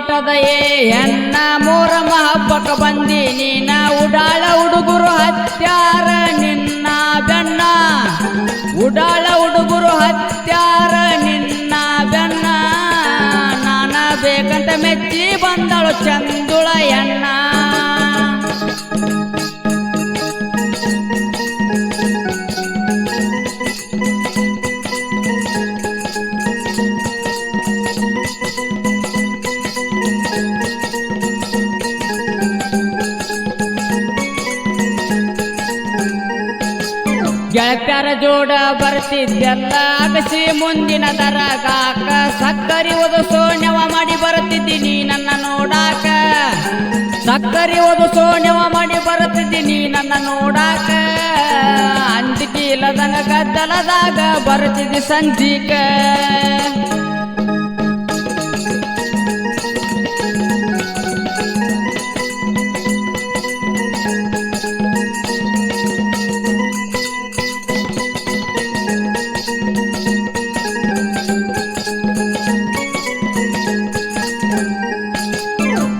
ಮಾಟದ ಹೆಣ್ಣ ಮೋರಮ ಹಬ್ಬಕ್ಕ ಬಂದಿ ನೀನ ಉಡಾಳ ಹುಡುಗರು ಹತ್ಯಾರ ನಿನ್ನ ಬೆನ್ನ ಉಡಾಳ ಹುಡುಗರು ಹತ್ಯಾರ ನಿನ್ನ ಬೆನ್ನ ನಾನ ಬೇಕಂತ ಮೆಚ್ಚಿ ಬಂದಳು ಚಂದುಳ ಎಣ್ಣ ಗೆಳತ್ಯಾರ ಜೋಡ ಬರ್ತಿದ್ದೆಲ್ಲ ಅಗಸಿ ಮುಂದಿನ ದರಗಾಕ ಸಕ್ಕರಿ ಒದಸೋಣ್ಯವ ಮಾಡಿ ಬರುತ್ತಿದ್ದೀನಿ ನನ್ನ ನೋಡಾಕ ಸಕ್ಕರಿ ಒದಸೋಣ್ಯವ ಮಾಡಿ ಬರುತ್ತಿದ್ದೀನಿ ನನ್ನ ನೋಡಾಕ ಅಂಜಿಕೆ ಇಲ್ಲದಂಗ ಗದ್ದಲದಾಗ ಬರುತ್ತಿದ್ದಿ ಸಂಜೀಕ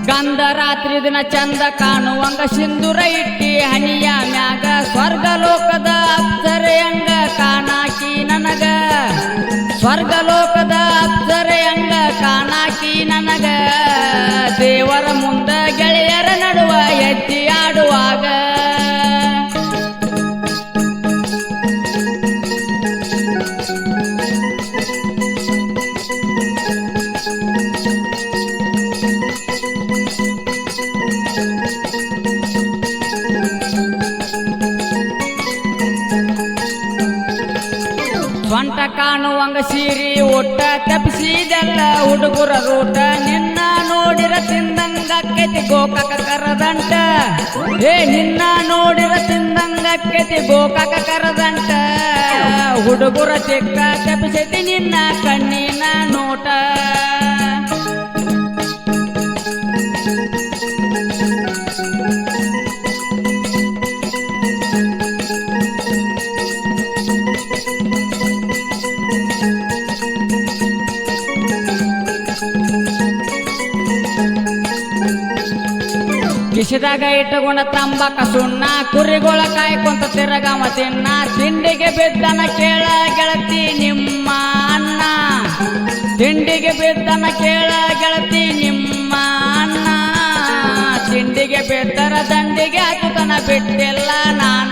ಗಂಧ ರಾತ್ರಿ ದಿನ ಚಂದ ಕಾಣುವಂಗ ಸಿಂಧೂರ ಇಟ್ಟಿ ಹನಿಯ ಮ್ಯಾಗ ಸ್ವರ್ಗಲೋಕದ ಅಪ್ಸರೆಯಂಗ ಕಾಣಾಕಿ ನನಗ ಸ್ವರ್ಗಲೋಕದ ಅಪ್ಸರೆಯಂಗ ಕಾಣಾಕಿ ನನಗ ದೇವರ ಮುಂದ ಗೆಳೆಯರ ನಡುವ ಹೆಜ್ಜೆ ಆಡುವಾಗ ಸ್ವಂಟ ಕಾಣುವಂಗ ಸೀರಿ ಒಟ್ಟ ತಪ್ಪಿಸಿದೆಲ್ಲ ಹುಡುಗರ ರೂಟ ನಿನ್ನ ನೋಡಿರ ತಿಂದಂಗಕ್ಕೈತಿ ಗೋಕಾಕ ಕರದಂಟ ನಿನ್ನ ನೋಡಿರ ತಿಂದಂಗಕ್ಕೈತಿ ಗೋಕಾಕ ಕರದಂಟ ಹುಡುಗರ ಚಿಕ್ಕ ತಪ್ಪಿಸೈತಿ ನಿನ್ನ ಕಣ್ಣಿನ ನೋಟ ಕಿಶದಾಗ ಇಟ್ಟುಕೊಂಡ ತಂಬಾಕ ಸುಣ್ಣ ಕುರಿಗೋಳ ಕಾಯ್ಕೊಂತ ತಿರಗಮ ತಿನ್ನ ತಿಂಡಿಗೆ ಬಿದ್ದನ ಕೇಳ ಗೆಳತಿ ನಿಮ್ಮ ಅನ್ನ ತಿಂಡಿಗೆ ಬಿದ್ದನ ಕೇಳ ಗೆಳತಿ ನಿಮ್ಮ ಅನ್ನ ತಿಂಡಿಗೆ ಬಿದ್ದರ ದಂಡಿಗೆ ಹಾಕುತನ ಬಿಟ್ಟಿಲ್ಲ ನಾನ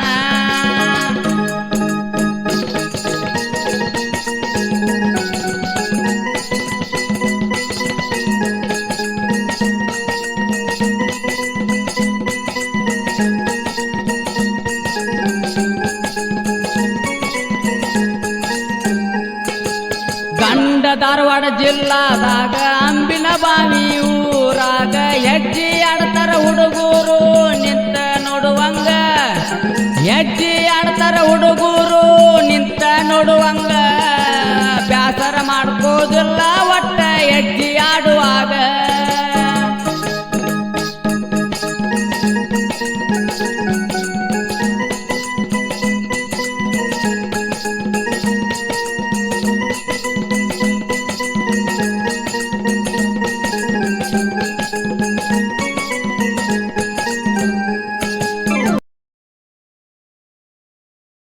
ಧಾರವಾಡ ಜಿಲ್ಲಾದಾಗ ಅಂಬಿನ ಬಾವಿ ಊರಾಗ ಹೆಜ್ಜೆ ಆಡ್ತಾರ ಹುಡುಗರು ನಿಂತ ನೋಡುವಂಗ ಹೆಜ್ಜೆ ಆಡ್ತಾರ ಹುಡುಗರು ನಿಂತ ನೋಡುವಂಗ ಬ್ಯಾಸರ ಮಾಡ್ಕೋದಿಲ್ಲ ಒಟ್ಟ ಹೆಜ್ಜೆ ಆಡುವ